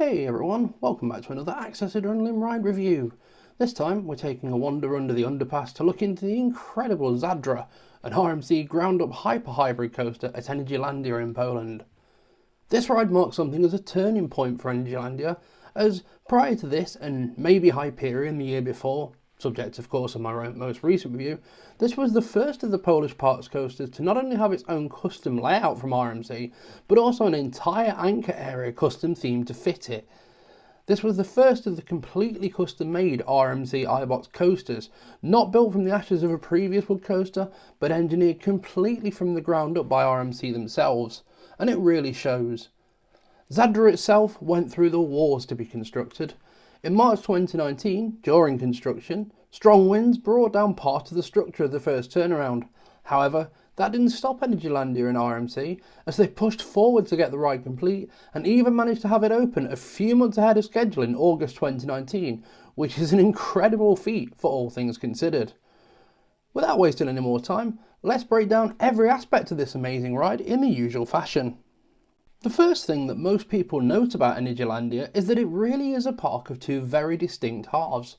Hey everyone, welcome back to another Access Adrenaline ride review. This time we're taking a wander under the underpass to look into the incredible Zadra, an RMC Ground-up Hyper Hybrid coaster at Energylandia in Poland. This ride marks something as a turning point for Energylandia, as prior to this and maybe Hyperion the year before, subject of course of my most recent review, this was the first of the Polish parks coasters to not only have its own custom layout from RMC, but also an entire anchor area custom themed to fit it. This was the first of the completely custom made RMC iBox coasters, not built from the ashes of a previous wood coaster, but engineered completely from the ground up by RMC themselves, and it really shows. Zadra itself went through the wars to be constructed. In March 2019, during construction, strong winds brought down part of the structure of the first turnaround. However, that didn't stop Energylandia and RMC, as they pushed forward to get the ride complete and even managed to have it open a few months ahead of schedule in August 2019, which is an incredible feat for all things considered. Without wasting any more time, let's break down every aspect of this amazing ride in the usual fashion. The first thing that most people note about Energylandia is that it really is a park of two very distinct halves.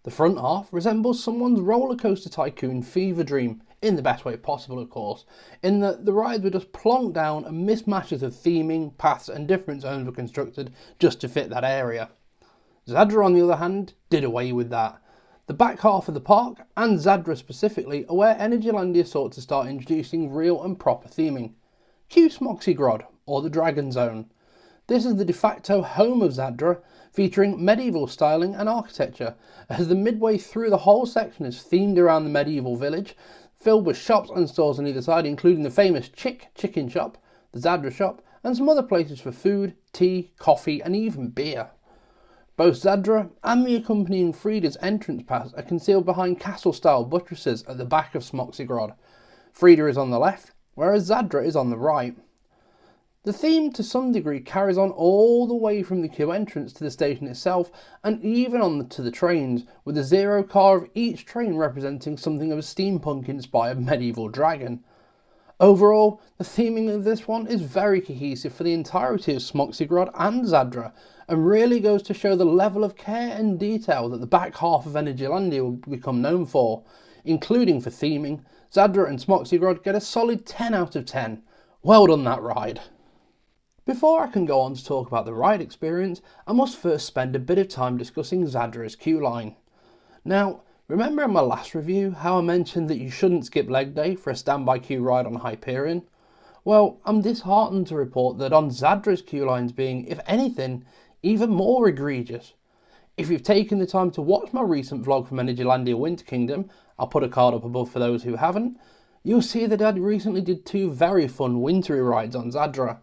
The front half resembles someone's rollercoaster tycoon fever dream, in the best way possible of course, in that the rides were just plonked down and mismatches of theming, paths and different zones were constructed just to fit that area. Zadra on the other hand did away with that. The back half of the park, and Zadra specifically, are where Energylandia sought to start introducing real and proper theming. Cue Smoxygrod, or the Dragon Zone. This is the de facto home of Zadra, featuring medieval styling and architecture, as the midway through the whole section is themed around the medieval village, filled with shops and stores on either side, including the famous chicken shop, the Zadra shop, and some other places for food, tea, coffee and even beer. Both Zadra and the accompanying Frida's entrance pass are concealed behind castle-style buttresses at the back of Smoxygrod. Frida is on the left, whereas Zadra is on the right. The theme to some degree carries on all the way from the queue entrance to the station itself, and even on to the trains, with the zero car of each train representing something of a steampunk inspired medieval dragon. Overall, the theming of this one is very cohesive for the entirety of Smoxygrod and Zadra, and really goes to show the level of care and detail that the back half of Energylandia will become known for. Including for theming, Zadra and Smoxygrod get a solid 10 out of 10. Well done that ride. Before I can go on to talk about the ride experience, I must first spend a bit of time discussing Zadra's queue line. Now, remember in my last review how I mentioned that you shouldn't skip leg day for a standby queue ride on Hyperion? Well, I'm disheartened to report that on Zadra's queue lines being, if anything, even more egregious. If you've taken the time to watch my recent vlog from Energylandia Winter Kingdom, I'll put a card up above for those who haven't, you'll see that I recently did two very fun wintry rides on Zadra.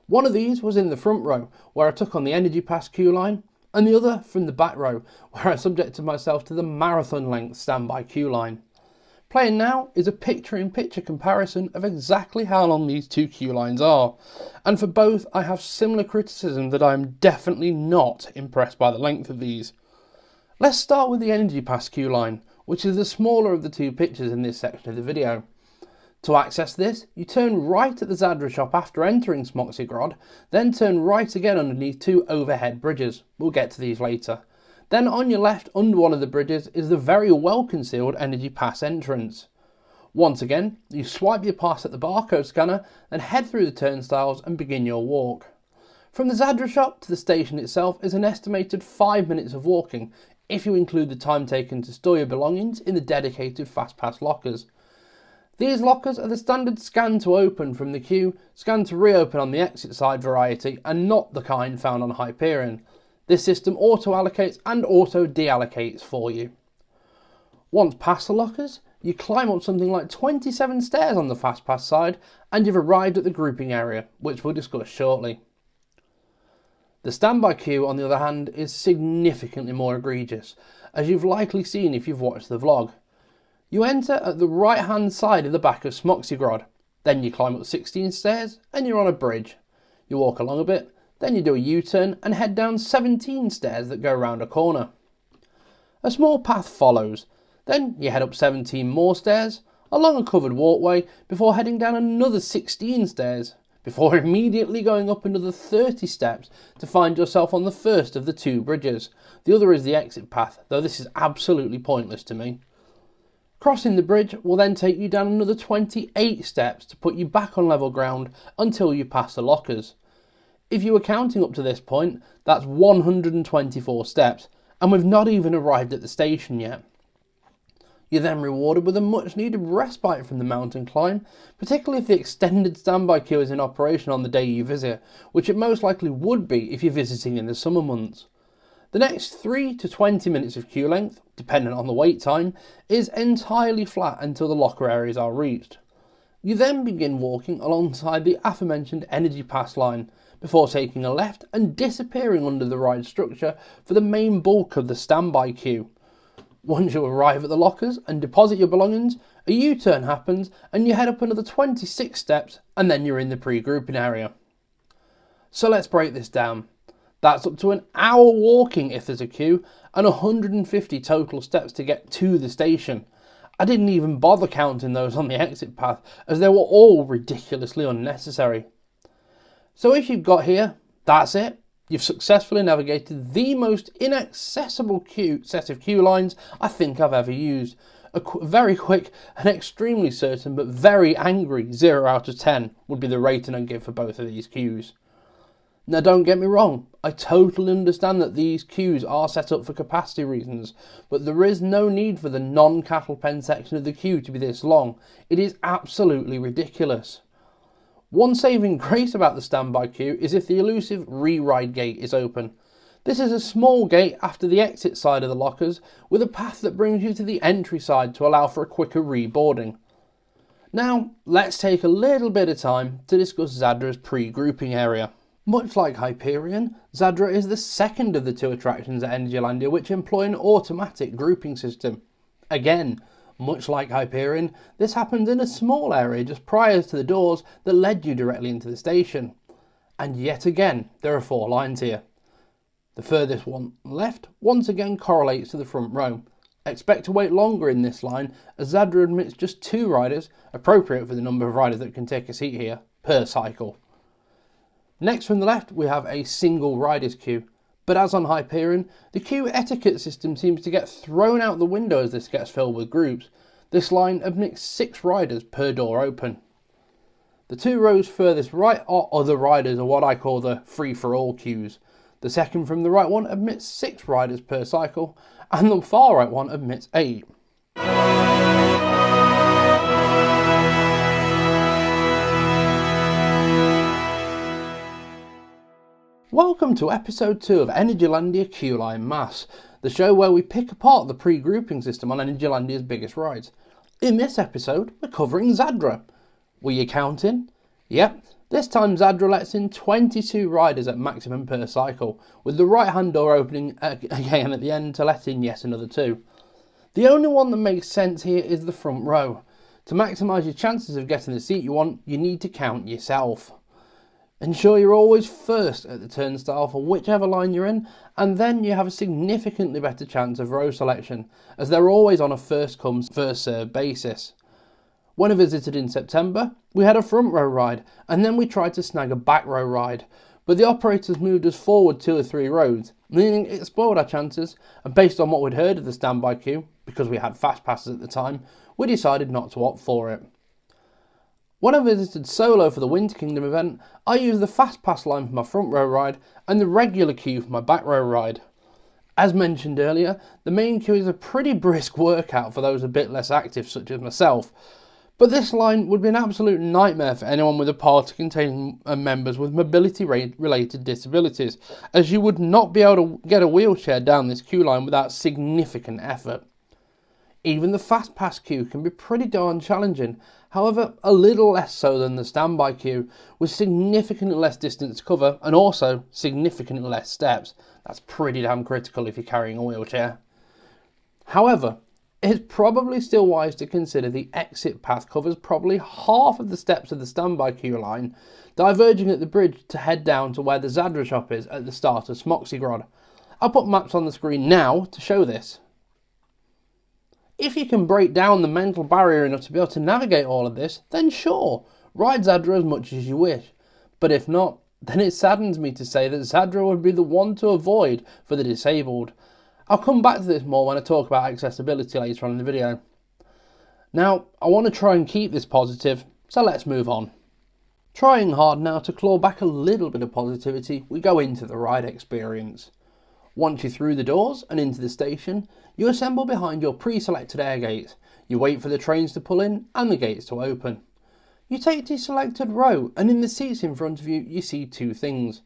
One of these was in the front row, where I took on the Energy Pass queue line, and the other from the back row, where I subjected myself to the marathon length standby queue line. Playing now is a picture-in-picture comparison of exactly how long these two queue lines are, and for both I have similar criticism that I am definitely not impressed by the length of these. Let's start with the Energy Pass queue line, which is the smaller of the two pictures in this section of the video. To access this, you turn right at the Zadra shop after entering Smoxygrod, then turn right again underneath two overhead bridges. We'll get to these later. Then on your left under one of the bridges is the very well concealed Energy Pass entrance. Once again, you swipe your pass at the barcode scanner and head through the turnstiles and begin your walk. From the Zadra shop to the station itself is an estimated 5 minutes of walking, if you include the time taken to store your belongings in the dedicated FastPass lockers. These lockers are the standard scan to open from the queue, scan to reopen on the exit side variety, and not the kind found on Hyperion. This system auto-allocates and auto-deallocates for you. Once past the lockers, you climb up something like 27 stairs on the FastPass side, and you've arrived at the grouping area, which we'll discuss shortly. The standby queue, on the other hand, is significantly more egregious, as you've likely seen if you've watched the vlog. You enter at the right hand side of the back of Smoxygrod, then you climb up 16 stairs and you're on a bridge. You walk along a bit, then you do a U-turn and head down 17 stairs that go around a corner. A small path follows, then you head up 17 more stairs, along a covered walkway before heading down another 16 stairs, before immediately going up another 30 steps to find yourself on the first of the two bridges. The other is the exit path, though this is absolutely pointless to me. Crossing the bridge will then take you down another 28 steps to put you back on level ground until you pass the lockers. If you were counting up to this point, that's 124 steps, and we've not even arrived at the station yet. You're then rewarded with a much needed respite from the mountain climb, particularly if the extended standby queue is in operation on the day you visit, which it most likely would be if you're visiting in the summer months. The next 3 to 20 minutes of queue length, dependent on the wait time, is entirely flat until the locker areas are reached. You then begin walking alongside the aforementioned Energy Pass line, before taking a left and disappearing under the ride structure for the main bulk of the standby queue. Once you arrive at the lockers and deposit your belongings, a U-turn happens and you head up another 26 steps and then you're in the pre-grouping area. So let's break this down. That's up to an hour walking if there's a queue and 150 total steps to get to the station. I didn't even bother counting those on the exit path as they were all ridiculously unnecessary. So if you've got here, that's it. You've successfully navigated the most inaccessible set of queue lines I think I've ever used. A very quick and extremely certain but very angry 0 out of 10 would be the rating I'd give for both of these queues. Now don't get me wrong, I totally understand that these queues are set up for capacity reasons, but there is no need for the non-cattle pen section of the queue to be this long. It is absolutely ridiculous. One saving grace about the standby queue is if the elusive re-ride gate is open. This is a small gate after the exit side of the lockers with a path that brings you to the entry side to allow for a quicker reboarding. Now let's take a little bit of time to discuss Zadra's pre-grouping area. Much like Hyperion, Zadra is the second of the two attractions at Energylandia which employ an automatic grouping system. Again, much like Hyperion, this happens in a small area just prior to the doors that led you directly into the station. And yet again, there are 4 lines here. The furthest one left once again correlates to the front row. Expect to wait longer in this line as Zadra admits just 2 riders, appropriate for the number of riders that can take a seat here, per cycle. Next from the left we have a single riders queue. But as on Hyperion, the queue etiquette system seems to get thrown out the window as this gets filled with groups. This line admits 6 riders per door open. The 2 rows furthest right are other riders, or what I call the free-for-all queues. The second from the right one admits 6 riders per cycle, and the far right one admits 8. Welcome to episode 2 of Energylandia Queue Line Mass, the show where we pick apart the pre-grouping system on Energylandia's biggest rides. In this episode, we're covering Zadra. Were you counting? Yep, this time Zadra lets in 22 riders at maximum per cycle, with the right hand door opening again at the end to let in yet another 2. The only one that makes sense here is the front row. To maximise your chances of getting the seat you want, you need to count yourself. Ensure you're always first at the turnstile for whichever line you're in, and then you have a significantly better chance of row selection, as they're always on a first come first served basis. When I visited in September, we had a front row ride, and then we tried to snag a back row ride, but the operators moved us forward 2 or 3 rows, meaning it spoiled our chances, and based on what we'd heard of the standby queue, because we had fast passes at the time, we decided not to opt for it. When I visited solo for the Winter Kingdom event, I used the fast pass line for my front row ride and the regular queue for my back row ride. As mentioned earlier, the main queue is a pretty brisk workout for those a bit less active such as myself, but this line would be an absolute nightmare for anyone with a party containing members with mobility related disabilities, as you would not be able to get a wheelchair down this queue line without significant effort. Even the fast pass queue can be pretty darn challenging, however a little less so than the standby queue, with significantly less distance to cover and also significantly less steps. That's pretty damn critical if you're carrying a wheelchair. However, it's probably still wise to consider the exit path covers probably half of the steps of the standby queue line, diverging at the bridge to head down to where the Zadra shop is at the start of Smoxygrod. I'll put maps on the screen now to show this. If you can break down the mental barrier enough to be able to navigate all of this, then sure, ride Zadra as much as you wish. But if not, then it saddens me to say that Zadra would be the one to avoid for the disabled. I'll come back to this more when I talk about accessibility later on in the video. Now, I want to try and keep this positive, so let's move on. Trying hard now to claw back a little bit of positivity, we go into the ride experience. Once you're through the doors and into the station, you assemble behind your pre-selected air gates. You wait for the trains to pull in and the gates to open. You take the selected row, and in the seats in front of you, you see two things.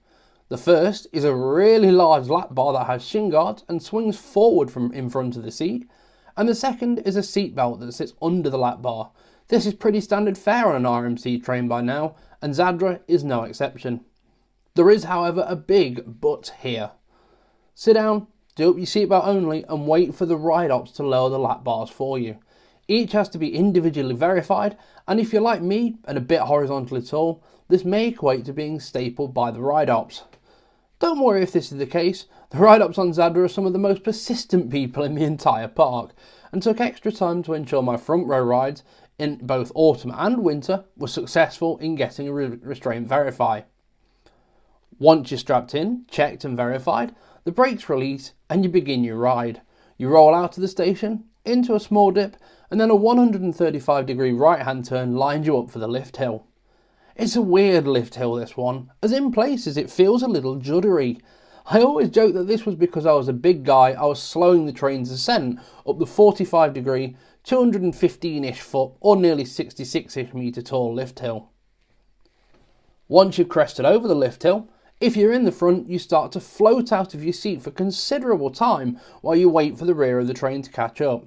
The first is a really large lap bar that has shin guards and swings forward from in front of the seat, and the second is a seat belt that sits under the lap bar. This is pretty standard fare on an RMC train by now, and Zadra is no exception. There is, however, a big but here. Sit down, do up your seatbelt only, and wait for the ride ops to lower the lap bars for you. Each has to be individually verified, and if you're like me and a bit horizontally tall, this may equate to being stapled by the ride ops. Don't worry if this is the case, the ride ops on Zadra are some of the most persistent people in the entire park, and took extra time to ensure my front row rides in both autumn and winter were successful in getting a restraint verify. Once you're strapped in, checked and verified, the brakes release and you begin your ride. You roll out of the station, into a small dip, and then a 135-degree right-hand turn lines you up for the lift hill. It's a weird lift hill, this one, as in places it feels a little juddery. I always joke that this was because I was a big guy, I was slowing the train's ascent up the 45-degree, 215-ish foot or nearly 66-ish metre tall lift hill. Once you've crested over the lift hill, if you're in the front, you start to float out of your seat for considerable time while you wait for the rear of the train to catch up.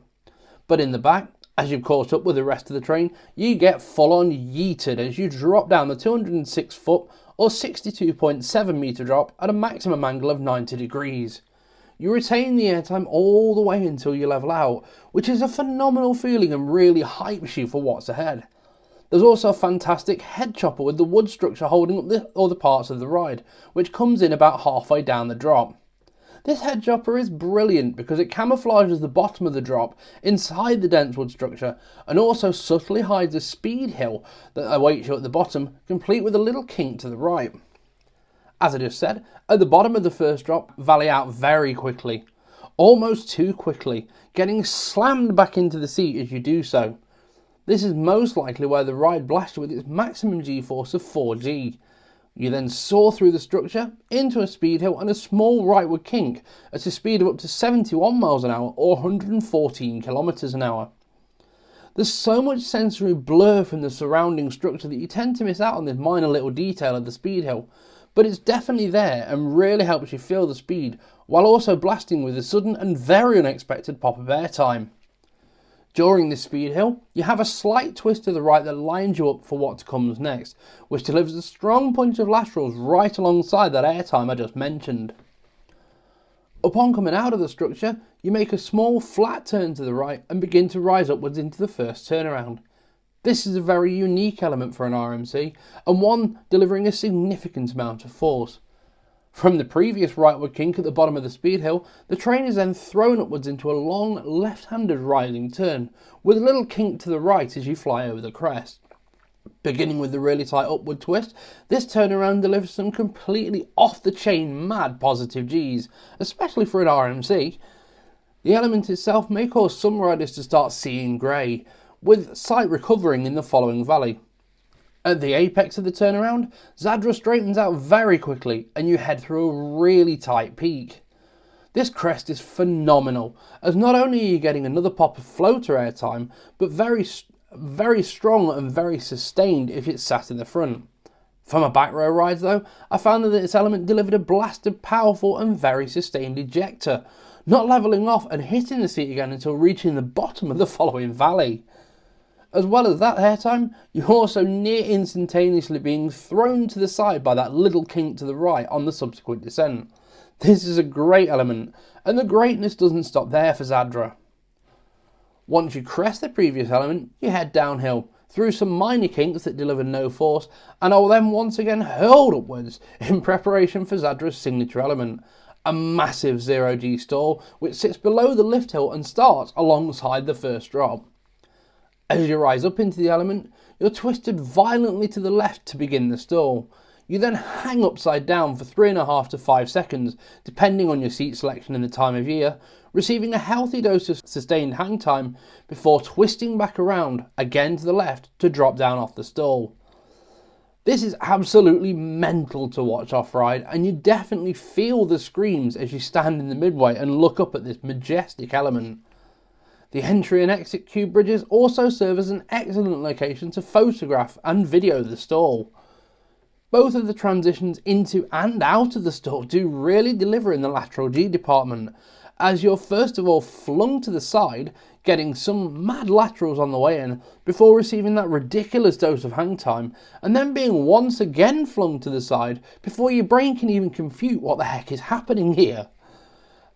But in the back, as you've caught up with the rest of the train, you get full on yeeted as you drop down the 206 foot or 62.7 metre drop at a maximum angle of 90 degrees. You retain the airtime all the way until you level out, which is a phenomenal feeling and really hypes you for what's ahead. There's also a fantastic head chopper with the wood structure holding up the other parts of the ride, which comes in about halfway down the drop. This head chopper is brilliant because it camouflages the bottom of the drop inside the dense wood structure and also subtly hides a speed hill that awaits you at the bottom, complete with a little kink to the right. As I just said, at the bottom of the first drop, valley out very quickly. Almost too quickly, getting slammed back into the seat as you do so. This is most likely where the ride blasts you with its maximum G-force of 4G. You then soar through the structure into a speed hill and a small rightward kink at a speed of up to 71 miles an hour or 114 kilometers an hour. There's so much sensory blur from the surrounding structure that you tend to miss out on this minor little detail of the speed hill, but it's definitely there and really helps you feel the speed while also blasting with a sudden and very unexpected pop of airtime. During this speed hill, you have a slight twist to the right that lines you up for what comes next, which delivers a strong punch of laterals right alongside that airtime I just mentioned. Upon coming out of the structure, you make a small flat turn to the right and begin to rise upwards into the first turnaround. This is a very unique element for an RMC, and one delivering a significant amount of force. From the previous rightward kink at the bottom of the speed hill, the train is then thrown upwards into a long left-handed rising turn, with a little kink to the right as you fly over the crest. Beginning with the really tight upward twist, this turnaround delivers some completely off-the-chain mad positive Gs, especially for an RMC. The element itself may cause some riders to start seeing grey, with sight recovering in the following valley. At the apex of the turnaround, Zadra straightens out very quickly and you head through a really tight peak. This crest is phenomenal, as not only are you getting another pop of floater airtime, but very strong and very sustained if it's sat in the front. For my back row rides though, I found that this element delivered a blast of powerful and very sustained ejector, not levelling off and hitting the seat again until reaching the bottom of the following valley. As well as that airtime, you're also near instantaneously being thrown to the side by that little kink to the right on the subsequent descent. This is a great element, and the greatness doesn't stop there for Zadra. Once you crest the previous element, you head downhill, through some minor kinks that deliver no force, and are then once again hurled upwards in preparation for Zadra's signature element, a massive 0G stall which sits below the lift hill and starts alongside the first drop. As you rise up into the element, you're twisted violently to the left to begin the stall. You then hang upside down for 3.5 to 5 seconds, depending on your seat selection and the time of year, receiving a healthy dose of sustained hang time before twisting back around, again to the left, to drop down off the stall. This is absolutely mental to watch off-ride, and you definitely feel the screams as you stand in the midway and look up at this majestic element. The entry and exit cube bridges also serve as an excellent location to photograph and video the stall. Both of the transitions into and out of the stall do really deliver in the lateral G department, as you're first of all flung to the side, getting some mad laterals on the way in, before receiving that ridiculous dose of hang time, and then being once again flung to the side before your brain can even compute what the heck is happening here.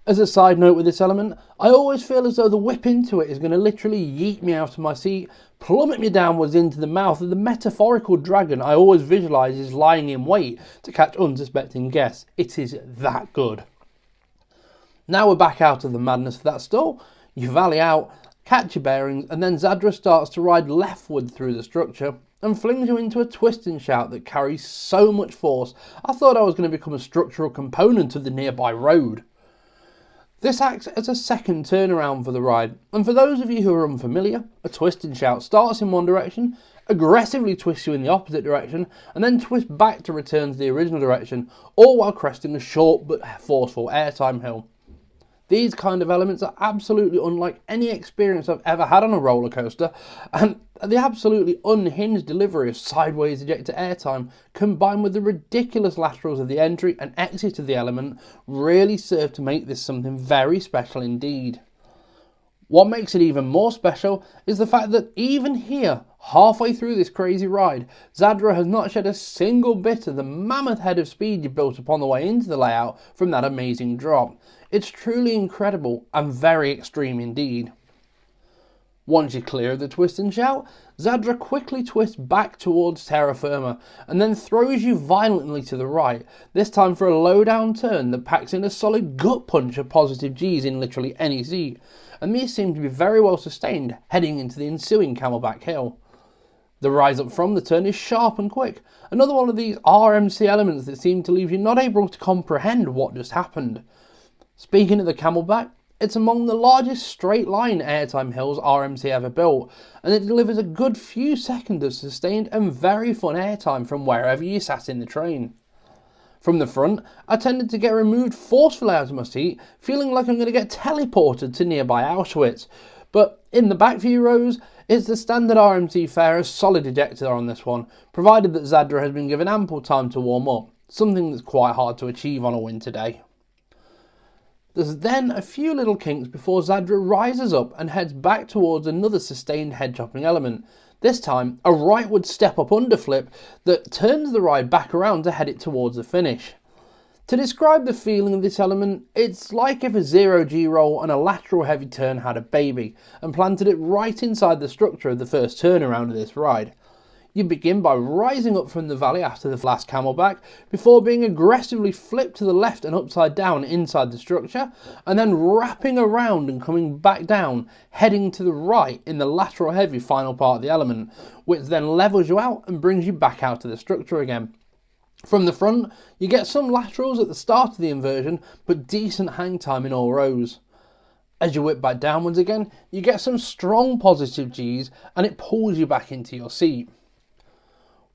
As a side note with this element, I always feel as though the whip into it is going to literally yeet me out of my seat, plummet me downwards into the mouth of the metaphorical dragon I always visualise is lying in wait to catch unsuspecting guests. It is that good. Now we're back out of the madness of that stall, you valley out, catch your bearings, and then Zadra starts to ride leftward through the structure and flings you into a twist and shout that carries so much force I thought I was going to become a structural component of the nearby road. This acts as a second turnaround for the ride, and for those of you who are unfamiliar, a twist and shout starts in one direction, aggressively twists you in the opposite direction, and then twists back to return to the original direction, all while cresting a short but forceful airtime hill. These kind of elements are absolutely unlike any experience I've ever had on a roller coaster, and the absolutely unhinged delivery of sideways ejector airtime combined with the ridiculous laterals of the entry and exit of the element really serve to make this something very special indeed. What makes it even more special is the fact that even here, halfway through this crazy ride, Zadra has not shed a single bit of the mammoth head of speed you built upon the way into the layout from that amazing drop. It's truly incredible and very extreme indeed. Once you're clear of the twist and shout, Zadra quickly twists back towards terra firma and then throws you violently to the right, this time for a low down turn that packs in a solid gut punch of positive G's in literally any seat, and these seem to be very well sustained heading into the ensuing camelback hill. The rise up from the turn is sharp and quick, another one of these RMC elements that seem to leave you not able to comprehend what just happened. Speaking of the camelback, it's among the largest straight line airtime hills RMC ever built, and it delivers a good few seconds of sustained and very fun airtime from wherever you sat in the train. From the front, I tended to get removed forcefully out of my seat, feeling like I'm going to get teleported to nearby Auschwitz, but in the back few rows, it's the standard RMC fare as solid ejector on this one, provided that Zadra has been given ample time to warm up, something that's quite hard to achieve on a winter day. There's then a few little kinks before Zadra rises up and heads back towards another sustained head chopping element, this time a rightward step up underflip that turns the ride back around to head it towards the finish. To describe the feeling of this element, it's like if a 0G roll and a lateral heavy turn had a baby and planted it right inside the structure of the first turnaround of this ride. You begin by rising up from the valley after the last camelback, before being aggressively flipped to the left and upside down inside the structure, and then wrapping around and coming back down, heading to the right in the lateral heavy final part of the element, which then levels you out and brings you back out of the structure again. From the front, you get some laterals at the start of the inversion, but decent hang time in all rows. As you whip back downwards again, you get some strong positive G's and it pulls you back into your seat.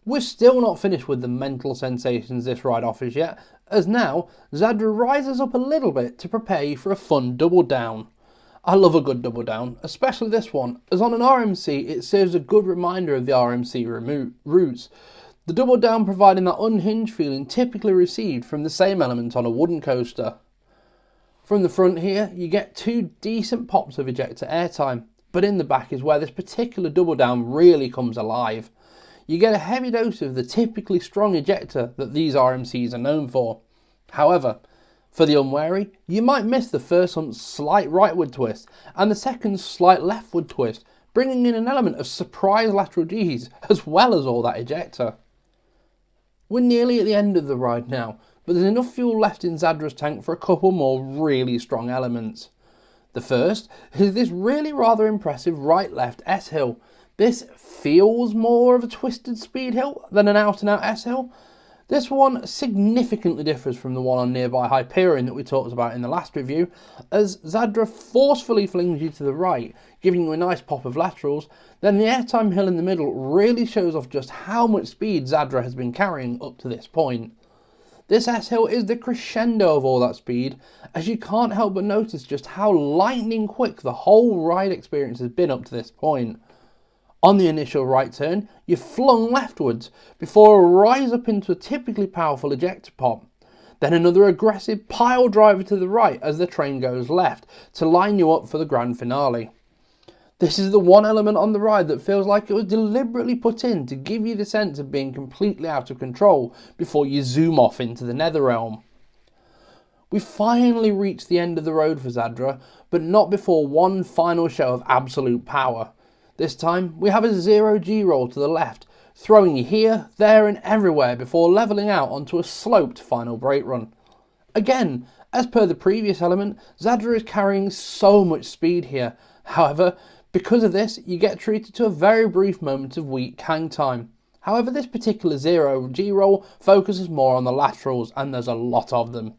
We're still not finished with the mental sensations this ride offers yet, as now Zadra rises up a little bit to prepare you for a fun double down. I love a good double down, especially this one, as on an RMC it serves a good reminder of the RMC roots, the double down providing that unhinged feeling typically received from the same element on a wooden coaster. From the front here you get two decent pops of ejector airtime, but in the back is where this particular double down really comes alive. You get a heavy dose of the typically strong ejector that these RMCs are known for. However, for the unwary, you might miss the first one's slight rightward twist and the second's slight leftward twist, bringing in an element of surprise lateral G's as well as all that ejector. We're nearly at the end of the ride now, but there's enough fuel left in Zadra's tank for a couple more really strong elements. The first is this really rather impressive right-left S-hill. This feels more of a twisted speed hill than an out-and-out S-hill. This one significantly differs from the one on nearby Hyperion that we talked about in the last review, as Zadra forcefully flings you to the right, giving you a nice pop of laterals. Then the airtime hill in the middle really shows off just how much speed Zadra has been carrying up to this point. This S-hill is the crescendo of all that speed, as you can't help but notice just how lightning quick the whole ride experience has been up to this point. On the initial right turn, you're flung leftwards before a rise up into a typically powerful ejector pop. Then another aggressive pile driver to the right as the train goes left to line you up for the grand finale. This is the one element on the ride that feels like it was deliberately put in to give you the sense of being completely out of control before you zoom off into the Netherrealm. We finally reach the end of the road for Zadra, but not before one final show of absolute power. This time, we have a 0G roll to the left, throwing you here, there and everywhere before levelling out onto a sloped final brake run. Again, as per the previous element, Zadra is carrying so much speed here. However, because of this, you get treated to a very brief moment of weak hang time. However, this particular 0G roll focuses more on the laterals, and there's a lot of them.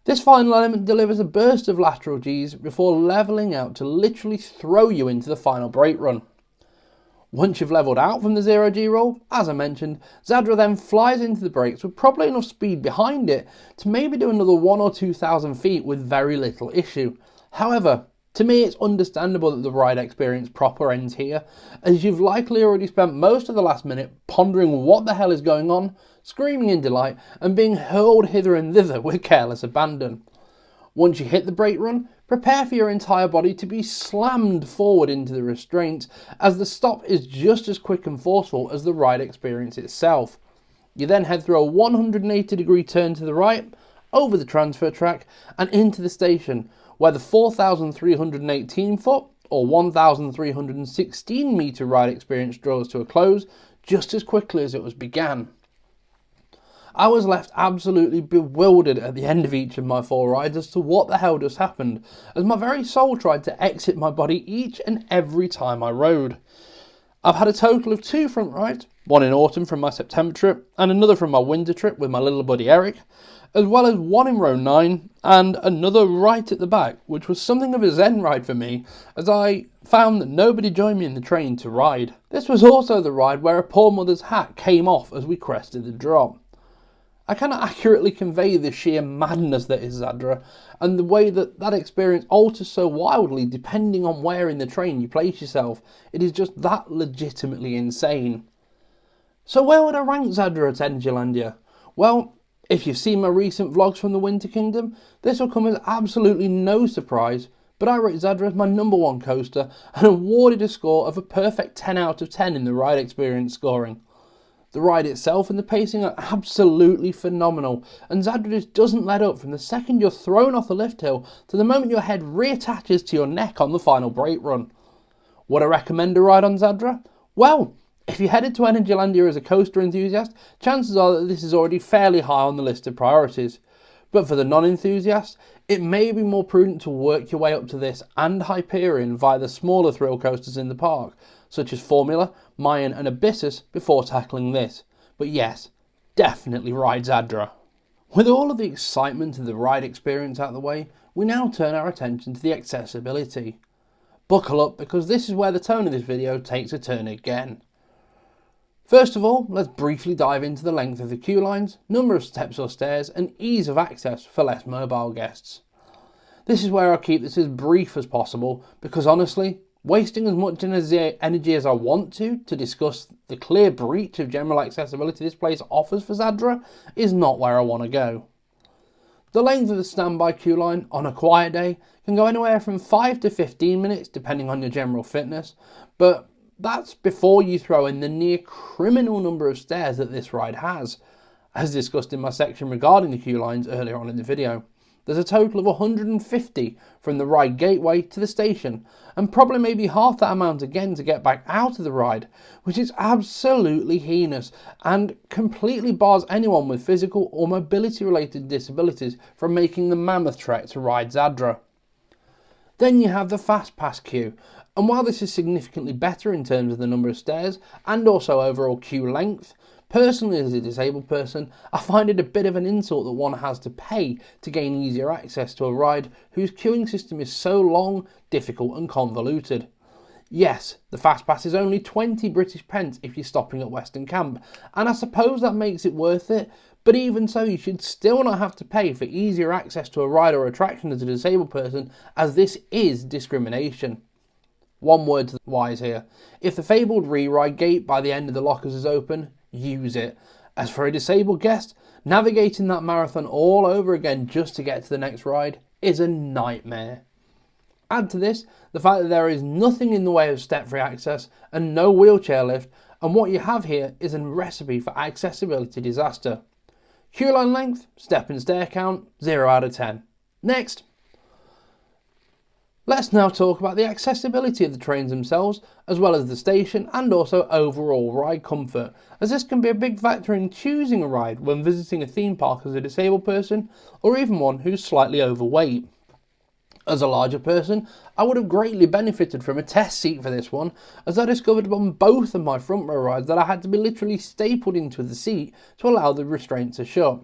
This final element delivers a burst of lateral Gs before levelling out to literally throw you into the final brake run. Once you've levelled out from the 0G roll, as I mentioned, Zadra then flies into the brakes with probably enough speed behind it to maybe do another 1,000 or 2,000 feet with very little issue. However, to me it's understandable that the ride experience proper ends here, as you've likely already spent most of the last minute pondering what the hell is going on, screaming in delight and being hurled hither and thither with careless abandon. Once you hit the brake run, prepare for your entire body to be slammed forward into the restraints, as the stop is just as quick and forceful as the ride experience itself. You then head through a 180 degree turn to the right, over the transfer track and into the station, where the 4,318 foot or 1,316 metre ride experience draws to a close just as quickly as it was began. I was left absolutely bewildered at the end of each of my 4 rides as to what the hell just happened, as my very soul tried to exit my body each and every time I rode. I've had a total of 2 front rides, one in autumn from my September trip and another from my winter trip with my little buddy Eric, as well as one in row 9 and another right at the back, which was something of a zen ride for me, as I found that nobody joined me in the train to ride. This was also the ride where a poor mother's hat came off as we crested the drop. I cannot accurately convey the sheer madness that is Zadra, and the way that that experience alters so wildly depending on where in the train you place yourself. It is just that legitimately insane. So where would I rank Zadra at Energylandia? Well, if you've seen my recent vlogs from the Winter Kingdom, this will come as absolutely no surprise, but I rate Zadra as my #1 coaster and awarded a score of a perfect 10 out of 10 in the ride experience scoring. The ride itself and the pacing are absolutely phenomenal, and Zadra just doesn't let up from the second you're thrown off the lift hill to the moment your head reattaches to your neck on the final brake run. Would I recommend a ride on Zadra? Well, if you headed to Energylandia as a coaster enthusiast, chances are that this is already fairly high on the list of priorities. But for the non-enthusiast, it may be more prudent to work your way up to this and Hyperion via the smaller thrill coasters in the park, such as Formula, Mayan and Abyssus, before tackling this. But yes, definitely ride Zadra. With all of the excitement of the ride experience out of the way, we now turn our attention to the accessibility. Buckle up, because this is where the tone of this video takes a turn again. First of all, let's briefly dive into the length of the queue lines, number of steps or stairs and ease of access for less mobile guests. This is where I'll keep this as brief as possible, because honestly, wasting as much energy as I want to discuss the clear breach of general accessibility this place offers for Zadra is not where I want to go. The length of the standby queue line on a quiet day can go anywhere from 5 to 15 minutes depending on your general fitness, but that's before you throw in the near criminal number of stairs that this ride has. As discussed in my section regarding the queue lines earlier on in the video, there's a total of 150 from the ride gateway to the station, and probably maybe half that amount again to get back out of the ride, which is absolutely heinous and completely bars anyone with physical or mobility related disabilities from making the mammoth trek to ride Zadra. Then you have the fast pass queue, and while this is significantly better in terms of the number of stairs and also overall queue length, Personally, as a disabled person, I find it a bit of an insult that one has to pay to gain easier access to a ride whose queuing system is so long, difficult and convoluted. Yes, the fast pass is only 20 British pence if you're stopping at Western Camp, and I suppose that makes it worth it, but even so you should still not have to pay for easier access to a ride or attraction as a disabled person, as this is discrimination. One word to the wise here: if the fabled re-ride gate by the end of the lockers is open, use it. As for a disabled guest, navigating that marathon all over again just to get to the next ride is a nightmare. Add to this the fact that there is nothing in the way of step-free access and no wheelchair lift, and what you have here is a recipe for accessibility disaster. Queue line length, step and stair count, 0 out of 10. Next. Let's now talk about the accessibility of the trains themselves, as well as the station and also overall ride comfort, as this can be a big factor in choosing a ride when visiting a theme park as a disabled person or even one who's slightly overweight. As a larger person, I would have greatly benefited from a test seat for this one, as I discovered on both of my front row rides that I had to be literally stapled into the seat to allow the restraint to shut.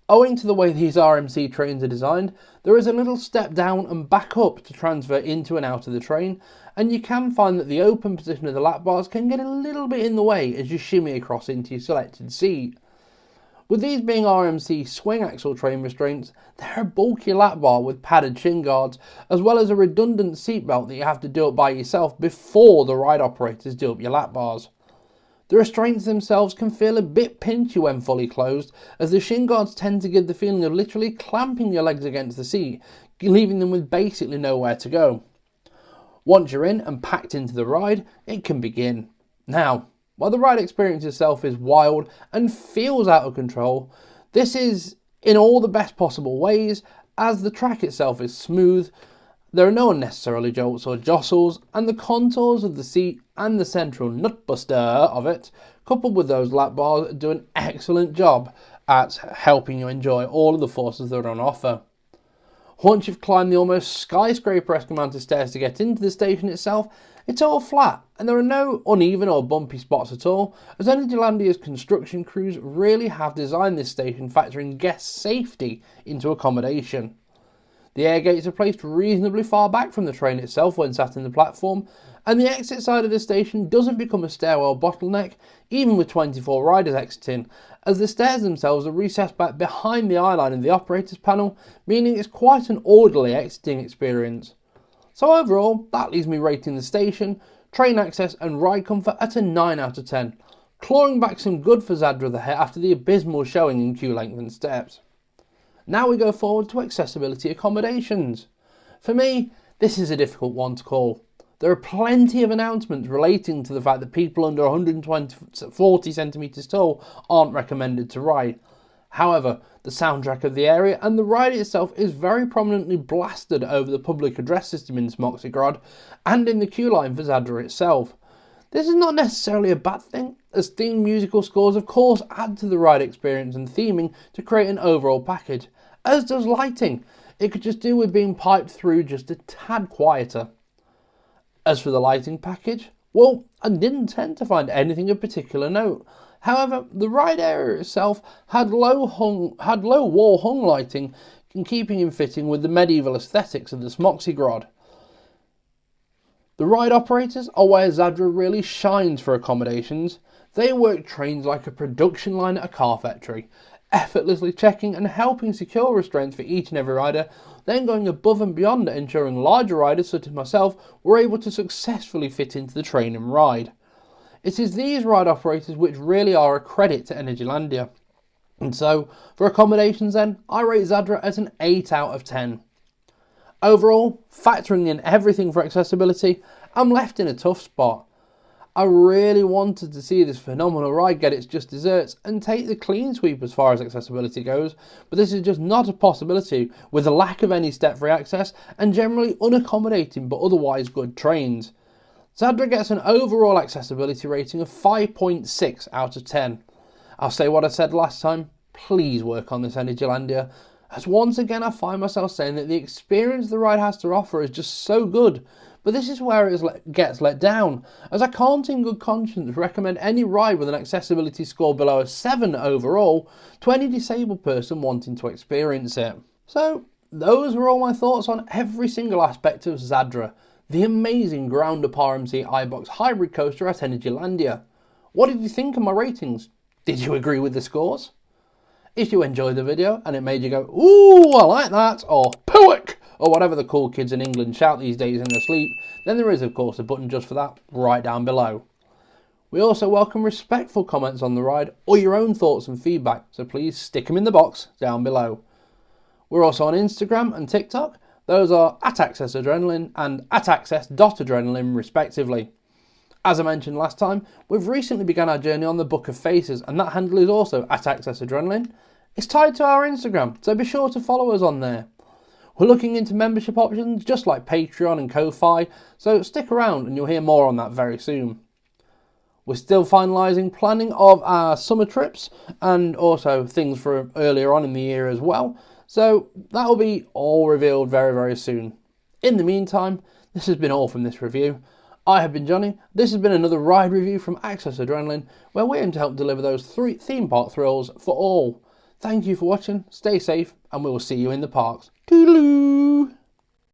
Owing to the way these RMC trains are designed, there is a little step down and back up to transfer into and out of the train, and you can find that the open position of the lap bars can get a little bit in the way as you shimmy across into your selected seat. With these being RMC swing axle train restraints, they're a bulky lap bar with padded shin guards, as well as a redundant seatbelt that you have to do up by yourself before the ride operators do up your lap bars. The restraints themselves can feel a bit pinchy when fully closed, as the shin guards tend to give the feeling of literally clamping your legs against the seat, leaving them with basically nowhere to go. Once you're in and packed into the ride, it can begin. Now, while the ride experience itself is wild and feels out of control, this is in all the best possible ways, as the track itself is smooth, there are no unnecessarily jolts or jostles, and the contours of the seat and the central nutbuster of it, coupled with those lap bars, do an excellent job at helping you enjoy all of the forces that are on offer. Once you've climbed the almost skyscraper-esque amount of stairs to get into the station itself, it's all flat, and there are no uneven or bumpy spots at all, as Energylandia's construction crews really have designed this station factoring guest safety into accommodation. The air gates are placed reasonably far back from the train itself when sat in the platform, and the exit side of the station doesn't become a stairwell bottleneck, even with 24 riders exiting, as the stairs themselves are recessed back behind the eyeline of the operator's panel, meaning it's quite an orderly exiting experience. So overall, that leaves me rating the station, train access and ride comfort at a 9 out of 10, clawing back some good for Zadra there after the abysmal showing in queue length and steps. Now we go forward to accessibility accommodations. For me, this is a difficult one to call. There are plenty of announcements relating to the fact that people under 140 centimetres tall aren't recommended to ride. However, the soundtrack of the area and the ride itself is very prominently blasted over the public address system in Smoxygrod and in the queue line for Zadra itself. This is not necessarily a bad thing, as themed musical scores of course add to the ride experience and theming to create an overall package, as does lighting. It could just do with being piped through just a tad quieter. As for the lighting package, well, I didn't tend to find anything of particular note. However, the ride area itself had low wall hung lighting, in keeping in fitting with the medieval aesthetics of the Smoxygrod. The ride operators are where Zadra really shines for accommodations. They work trains like a production line at a car factory, effortlessly checking and helping secure restraints for each and every rider, then going above and beyond at ensuring larger riders such as myself were able to successfully fit into the train and ride. It is these ride operators which really are a credit to Energylandia. And so, for accommodations then, I rate Zadra as an 8 out of 10. Overall, factoring in everything for accessibility, I'm left in a tough spot. I really wanted to see this phenomenal ride get its just desserts and take the clean sweep as far as accessibility goes, but this is just not a possibility with the lack of any step-free access and generally unaccommodating but otherwise good trains. Zadra gets an overall accessibility rating of 5.6 out of 10. I'll say what I said last time, please work on this Energylandia. as once again I find myself saying that the experience the ride has to offer is just so good. But this is where it gets let down, as I can't in good conscience recommend any ride with an accessibility score below a 7 overall to any disabled person wanting to experience it. So those were all my thoughts on every single aspect of Zadra, the amazing Ground-up RMC Hybrid coaster at Energylandia. What did you think of my ratings? Did you agree with the scores? If you enjoyed the video and it made you go, ooh, I like that, or pooick, or whatever the cool kids in England shout these days in their sleep, then there is of course a button just for that right down below. We also welcome respectful comments on the ride or your own thoughts and feedback, so please stick them in the box down below. We're also on Instagram and TikTok. Those are @AccessAdrenaline and @access.adrenaline respectively. As I mentioned last time, we've recently begun our journey on the Book of Faces, and that handle is also @AccessAdrenaline. It's tied to our Instagram, so be sure to follow us on there. We're looking into membership options just like Patreon and Ko-Fi, so stick around and you'll hear more on that very soon. We're still finalising planning of our summer trips and also things for earlier on in the year as well, so that will be all revealed very, very soon. In the meantime, this has been all from this review. I have been Jonny. This has been another ride review from Access Adrenaline, where we aim to help deliver those 3 theme park thrills for all. Thank you for watching, stay safe, and we will see you in the parks. Toodaloo!